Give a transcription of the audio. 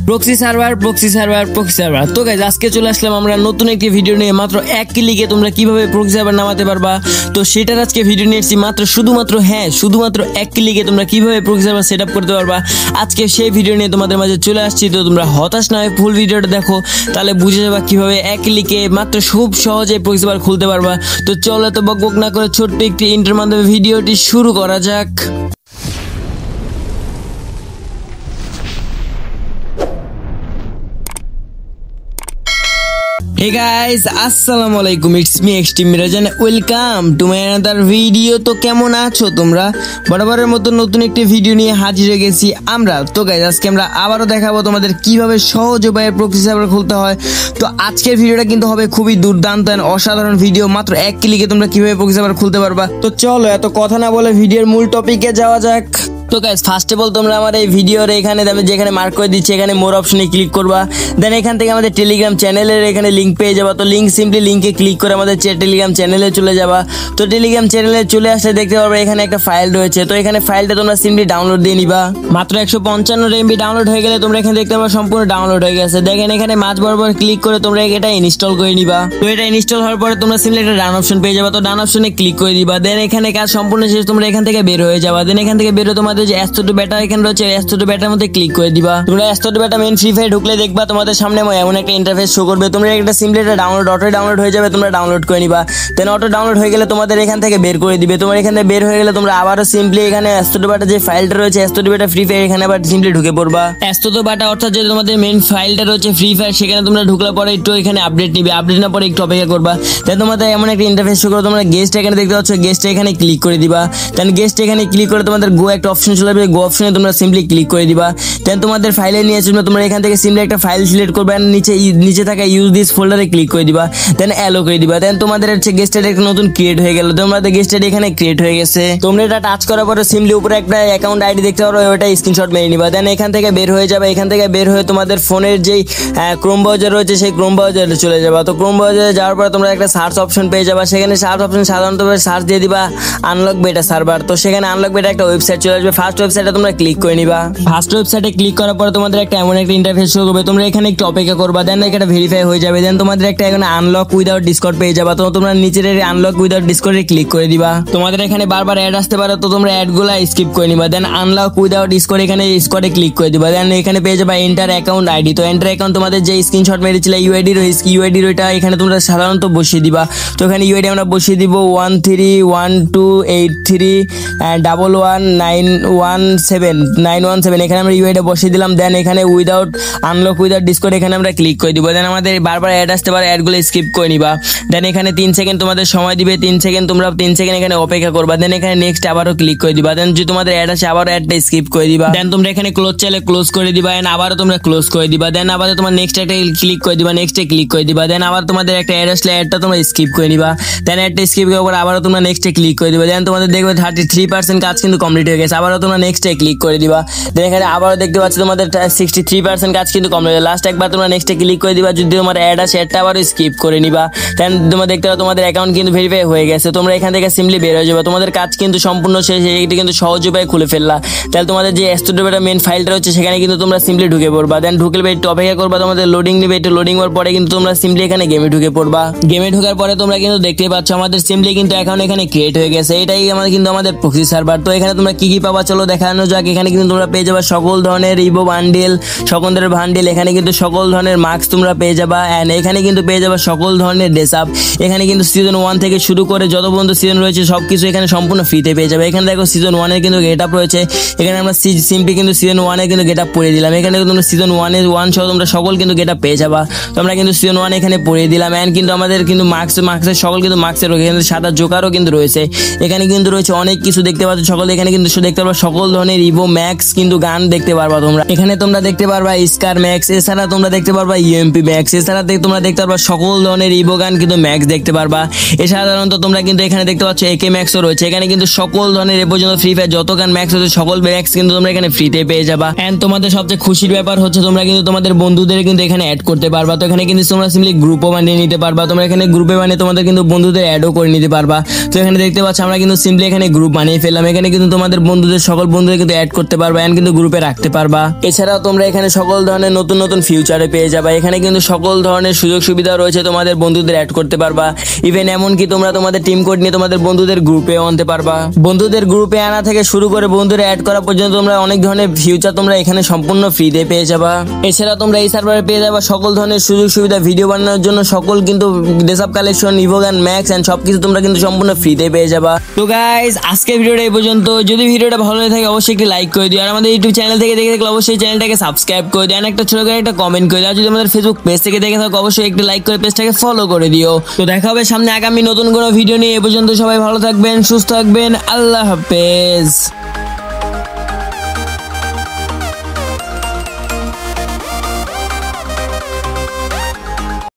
Proxy server. তো guys আজকে চলে আসলাম আমরা নতুন একটি ভিডিও নিয়ে। মাত্র এক ক্লিকে তোমরা কিভাবে প্রক্সি সার্ভার নামাতে পারবা, তো সেটার আজকে ভিডিও নিয়ে এসেছি। শুধুমাত্র এক ক্লিকে তোমরা কিভাবে প্রক্সি সার্ভার সেট আপ করতে পারবা, আজকে সেই ভিডিও নিয়ে তোমাদের মাঝে চলে আসছি। তো তোমরা হতাশ না হয়ে ফুল ভিডিওটা দেখো, তাহলে বুঝে যাবা কিভাবে এক ক্লিকে মাত্র খুব সহজে প্রক্সি সার্ভার খুলতে পারবা। তো চলো তো বকবক না করে ছোট্ট একটি ইন্টার মাধ্যমে ভিডিওটি শুরু করা যাক। Hey guys, আসসালামু আলাইকুম, it's me extreme Miraj and welcome to my another video. তো কেমন আছো তোমরা? বরাবরের মতো নতুন একটি ভিডিও নিয়ে হাজির হয়ে গেছি আমরা। তো গাইজ আজকে আমরা আবারও দেখাবো তোমাদের কিভাবে সহজ উপায়ে প্রক্সি সার্ভার খুলতে হয়। তো আজকের ভিডিওটা কিন্তু হবে খুবই দুর্দান্ত এন্ড অসাধারণ ভিডিও। মাত্র এক ক্লিকে তোমরা কিভাবে প্রক্সি সার্ভার খুলতে পারবা। তো চলো এত কথা না বলে ভিডিওর মূল টপিকে যাওয়া যাক। তো গাইস ফার্স্ট অফ অল তোমরা আমার এই ভিডিওর এখানে যেখানে মার্ক করে দিচ্ছি এখানে মোর অপশনে ক্লিক করবা। দেন এখান থেকে আমাদের টেলিগ্রাম চ্যানেলের এখানে লিঙ্ক পেয়ে যাবা। তো সিম্পলি লিঙ্কে ক্লিক করে আমাদের টেলিগ্রাম চ্যানেলে চলে যাবা। তো টেলিগ্রাম চ্যানেলে চলে আসলে দেখতে পারবে এখানে একটা ফাইল রয়েছে। তো এখানে ফাইলটা তোমরা সিম্পলি ডাউনলোড দিয়ে নিবা। মাত্র 155 MB ডাউনলোড হয়ে গেলে তোমরা এখানে দেখতে পারবে সম্পূর্ণ ডাউনলোড হয়ে গেছে। দেখেন এখানে মাঝ বরাবর ক্লিক করে তোমরা এটা ইনস্টল করে নিবা। তো এটা ইনস্টল হওয়ার পরে তোমরা সিম্পলি একটা ডান অপশন পেয়ে যাবা। তো ডান অপশনে ক্লিক করে দিবা। দেন এখানে কাজ সম্পূর্ণ শেষ, তোমরা এখান থেকে বের হয়ে যাবা। দেন এখান থেকে বের হয়ে তোমাদের যে S2 বেটা এখানে রয়েছে S2 বেটার মধ্যে ক্লিক করে দিবা। তোমরা S2 বেটা মেইন ফ্রি ফায়ার ঢুকলে দেখবা তোমাদের সামনে এমন একটা ইন্টারফেস শো করবে। তোমরা একটা সিম্পলি একটা অটো ডাউনলোড হয়ে যাবে, তোমরা ডাউনলোড করে নিবা। দেন অটো ডাউনলোড হয়ে গেলে তোমাদের এখান থেকে বের করে দিবে। তোমার এখান থেকে বের হয়ে গেলে তোমরা আবারও সিম্পলি এখানে S2 বেটা যে ফাইলটা রয়েছে S2 বেটা ফ্রি ফায়ার এখানে আবার সিম্পলি ঢুকে পড়বা। S2 বেটা অর্থাৎ যে তোমাদের মেইন ফাইলটা রয়েছে ফ্রি ফায়ার সেখানে তোমরা ঢুকলে পরে একটু এখানে আপডেট নিবে। আপডেট না পরে একটু অপেক্ষা করবা। দেন তোমাদের এমন একটা ইন্টারফেস শো করবে। তোমরা গেস্ট এখানে দেখতে পাচ্ছ, গেস্ট এখানে ক্লিক করে দিবা। দেন গেস্ট এখানে ক্লিক করে তোমাদের গো একটা অপশন চলে আসবে। গো অপশনে তোমরা সিম্পলি ক্লিক করে দিবা। দেন তোমাদের ফাইলে নিয়ে আসবে। তোমরা এখান থেকে সিম্পলি একটা ফাইল সিলেক্ট করবে। নিচে থাকা ইউজ দিস ফোল্ডারে ক্লিক করে দিবা। দেন অ্যালো করে দিবা। দেন তোমাদের হচ্ছে গেস্টেড একটা নতুন ক্রিয়েট হয়ে গেল। তোমাদের গেস্টেড এখানে ক্রিয়েট হয়ে গেছে। তোমরা এটা টাচ করার পরে সিম্পলি উপরে একটা অ্যাকাউন্ট আইডি দেখতে পারো, ওটা স্ক্রিনশট মেরে নিবা। দেন এখান থেকে বের হয়ে যাবে। এখান থেকে বের হয়ে তোমাদের ফোনের যেই ক্রোম ব্রাউজার রয়েছে সেই ক্রোম ব্রাউজারে চলে যাবা। তো ক্রোম ব্রাউজারে যাওয়ার পরে তোমরা একটা সার্চ অপশন পেয়ে যাবা। সেখানে সার্চ অপশন সাধারণত সার্চ দিয়ে দিবা আনলক বেটা সার্ভার। তো সেখানে আনলক বেটা একটা ওয়েবসাইট চলে আসবে। ফার্স্ট ওয়েবসাইটে তোমরা ক্লিক করে নিবা। ফার্স্ট ওয়েবসাইটে ক্লিক করার পরে তোমাদের একটা এমন একটা ইন্টারফেস শো করবে। তোমরা এখানে একটু অপেক্ষা করবা। দেন এটা ভেরিফাই হয়ে যাবে। দেন তোমাদের একটা এখানে আনলক উইদাউট ডিসকর্ড পেয়ে যাবা। তো তোমরা নিচের আনলক উইদাউট ডিসকর্ডে ক্লিক করে দিবা। তোমাদের এখানে বারবার অ্যাড আসতে পারে, তো তোমরা অ্যাডগুলা স্কিপ করে নিবা। দেন আনলক উইদাউট ডিসকর্ড এখানে স্কোয়াডে ক্লিক করে দিবা। দেন এখানে পেয়ে যাবা এন্টার অ্যাকাউন্ট আইডি। তো এন্টার অ্যাকাউন্ট তোমাদের যে স্ক্রিনশট মেরেছিলে ইউআইডির ওইটা এখানে তোমরা সাধারণত বসিয়ে দিবা। তো এখানে ইউআইডি আমরা বসিয়ে দিব 131283111917 এখানে আমরা ইউআইডি বসিয়ে দিলাম। দেন এখানে উইদাউট আনলক উইদাউট ডিসকর্ড এখানে আমরা ক্লিক করে দিব। দেন আমাদের বারবার অ্যাড আসতে পারে, অ্যাডগুলো স্কিপ করে নিবা। দেন এখানে 3 সেকেন্ড তোমাদের সময় দিবে। 3 সেকেন্ড তোমরা 3 সেকেন্ড এখানে অপেক্ষা করবা। দেন এখানে নেক্সট আবারও ক্লিক করে দিবা। দেন যদি তোমাদের অ্যাড আসে আবারও অ্যাডটা স্কিপ করে দিবা। দেন তোমরা এখানে ক্লোজ চাইলে ক্লোজ করে দিবা। এন্ড আবারও তোমরা ক্লোজ করে দিবা। দেন আবার তোমার নেক্সট একটা ক্লিক করে দিবা, নেক্সটে ক্লিক করে দিবা। দেন আবার তোমাদের একটা অ্যাড আসলে অ্যাডটা তোমরা স্কিপ করে নিবা। দেন অ্যাডটা স্কিপ করার পর আবারও তোমরা নেক্সটে ক্লিক করে দিবা। দেন তোমাদের দেখবে 33% কাজ কিন্তু কমপ্লিট হয়ে গেছে। আবারও তোমরা নেক্সটে ক্লিক করে দিবা। দেন এখানে আবারও দেখতে পাচ্ছ তোমাদের 63% কাজ কিন্তু কমপ্লিট হয়ে গেছে। লাস্ট একবার তোমরা নেক্সটে ক্লিক করে দিবা। যদি তোমার অ্যাড আসে অ্যাডটা আবারও স্কিপ করে নিবা। দেন তোমরা দেখতে পাচ্ছ তোমাদের অ্যাকাউন্ট কিন্তু ভেরিফাই হয়ে গেছে। তোমরা এখান থেকে সিম্পলি বের হয়ে যাবে। তোমাদের কাজ কিন্তু সম্পূর্ণ শেষ। এইটা কিন্তু সহজ উপায়ে খুলে ফেললা। তাহলে তোমাদের যে S2 বেটা মেইন ফাইলটা রয়েছে সেখানে কিন্তু তোমরা সিম্পলি ঢুকে পড়বা। দেন ঢুকলে একটু অপেক্ষা করবা, তোমাদের লোডিং নেবে। একটু লোডিং হওয়ার পরে কিন্তু তোমরা সিম্পলি এখানে গেমে ঢুকে পড়বা। গেমে ঢোকার পরে তোমরা কিন্তু দেখতে পাচ্ছ আমাদের সিম্পলি কিন্তু অ্যাকাউন্ট এখানে ক্রিয়েট হয়ে গেছে। এটাই আমাদের প্রক্সি সার্ভার। তো এখানে তোমরা কি পাবা চলো দেখানো যাক। এখানে কিন্তু তোমরা পেয়ে যাবা সকল ধরনের ইভো বান্ডেল, সকল ধরনের বান্ডেল। এখানে কিন্তু সকল ধরনের মার্কস তোমরা পেয়ে যাবা। এন্ড এখানে কিন্তু পেয়ে যাবা সকল ধরনের ড্রেস আপ। এখানে কিন্তু সিজন 1 থেকে শুরু করে যত পর্যন্ত সিজন রয়েছে সবকিছু এখানে সম্পূর্ণ ফ্রিতে পেয়ে যাবে। এখানে দেখো সিজন 1 এর কিন্তু গেট আপ রয়েছে। এখানে আমরা সিম্পলি কিন্তু সিজন 1 এর কিন্তু গেট আপ পরিয়ে দিলাম। এখানে তোমরা সিজন 1 এর 1 সহ তোমরা সকল কিন্তু গেট আপ পেয়ে যাবা। তো আমরা কিন্তু সিজন 1 এখানে পরিয়ে দিলাম। এন্ড কিন্তু আমাদের কিন্তু মার্কসের সকল কিন্তু মার্কসের রয়েছে। এখানে সাদা জোকারও কিন্তু রয়েছে। এখানে কিন্তু রয়েছে অনেক কিছু দেখতে পাচ্ছ সকল। এখানে কিন্তু দেখতে পারবা সকল ধরনের ইভো ম্যাক্স কিন্তু গান দেখতে পারবা তোমরা। এখানে তোমরা দেখতে পারবা স্কার ম্যাক্স, এছাড়া তোমরা দেখতে পারবা ইউএমপি ম্যাক্স, এছাড়া তোমরা দেখতে পারবা সকল ধরনের ইভো গান কিন্তু ম্যাক্স দেখতে পারবা। এছাড়া সাধারণত তোমরা কিন্তু এখানে দেখতে পাচ্ছ একে ম্যাক্সও রয়েছে। এখানে কিন্তু সকল ধরনের এ পর্যন্ত ফ্রি ফায়ার যত গান ম্যাক্স হচ্ছে সকল ম্যাক্স কিন্তু তোমরা এখানে ফ্রিতে পেয়ে যাবা। এন্ড তোমাদের সবচেয়ে খুশির ব্যাপার হচ্ছে তোমরা কিন্তু তোমাদের বন্ধুদের কিন্তু এখানে অ্যাড করতে পারবা। তো এখানে কিন্তু তোমরা সিম্পলি গ্রুপও বানিয়ে নিতে পারবা। তোমরা এখানে গ্রুপে বানিয়ে তোমাদের কিন্তু বন্ধুদের অ্যাডও করে নিতে পারবা। তো এখানে দেখতে পাচ্ছ আমরা কিন্তু সিম্পলি এখানে গ্রুপ বানিয়ে ফেললাম। এখানে কিন্তু তোমাদের বন্ধুদের সকল বন্ধুদের কিন্তু অ্যাড করতে পারবা এন্ড কিন্তু গ্রুপে রাখতে পারবা। এছাড়াও তোমরা এখানে সকল ধরনের নতুন নতুন ফিউচারে পেয়ে যাবা। এখানে কিন্তু সকল ধরনের সুযোগ সুবিধা রয়েছে, তোমাদের বন্ধুদের অ্যাড করতে পারবা। ইভেন এমনকি তোমরা তোমাদের টিম কোড নিয়ে তোমাদের বন্ধুদের গ্রুপে আনতে পারবা। বন্ধুদের গ্রুপে আনা থেকে শুরু করে বন্ধুদের অ্যাড করা পর্যন্ত তোমরা অনেক ধরনের ফিউচার তোমরা এখানে সম্পূর্ণ ফ্রিতে পেয়ে যাবা। এছাড়া তোমরা এই সার্ভারে পেয়ে যাবা সকল ধরনের সুযোগ সুবিধা, ভিডিও বানানোর জন্য সকল কিন্তু ডেসআপ কালেকশন, ইভোগান, ম্যাক্স এন্ড সবকিছু তোমরা কিন্তু সম্পূর্ণ ফ্রিতে পেয়ে যাবা। তো গাইস, আজকের ভিডিওটা এই পর্যন্ত। যদি ভিডিওটা ভালো লাগে থাকে অবশ্যই একটি লাইক করে দিও, আর আমাদের ইউটিউব চ্যানেল থেকে দেখে থাকলে অবশ্যই চ্যানেলটাকে সাবস্ক্রাইব করে দিও, আর একটা ছোট করে একটা কমেন্ট করে দিও। আর যদি আমাদের ফেসবুক পেজ থেকে দেখে থাকো অবশ্যই একটি লাইক করে পেজটাকে ফলো করে দিও। তো দেখা হবে সামনে আগামী নতুন কোনো ভিডিও নিয়ে। এ পর্যন্ত সবাই ভালো থাকবেন, সুস্থ থাকবেন, আল্লাহ হাফেজ।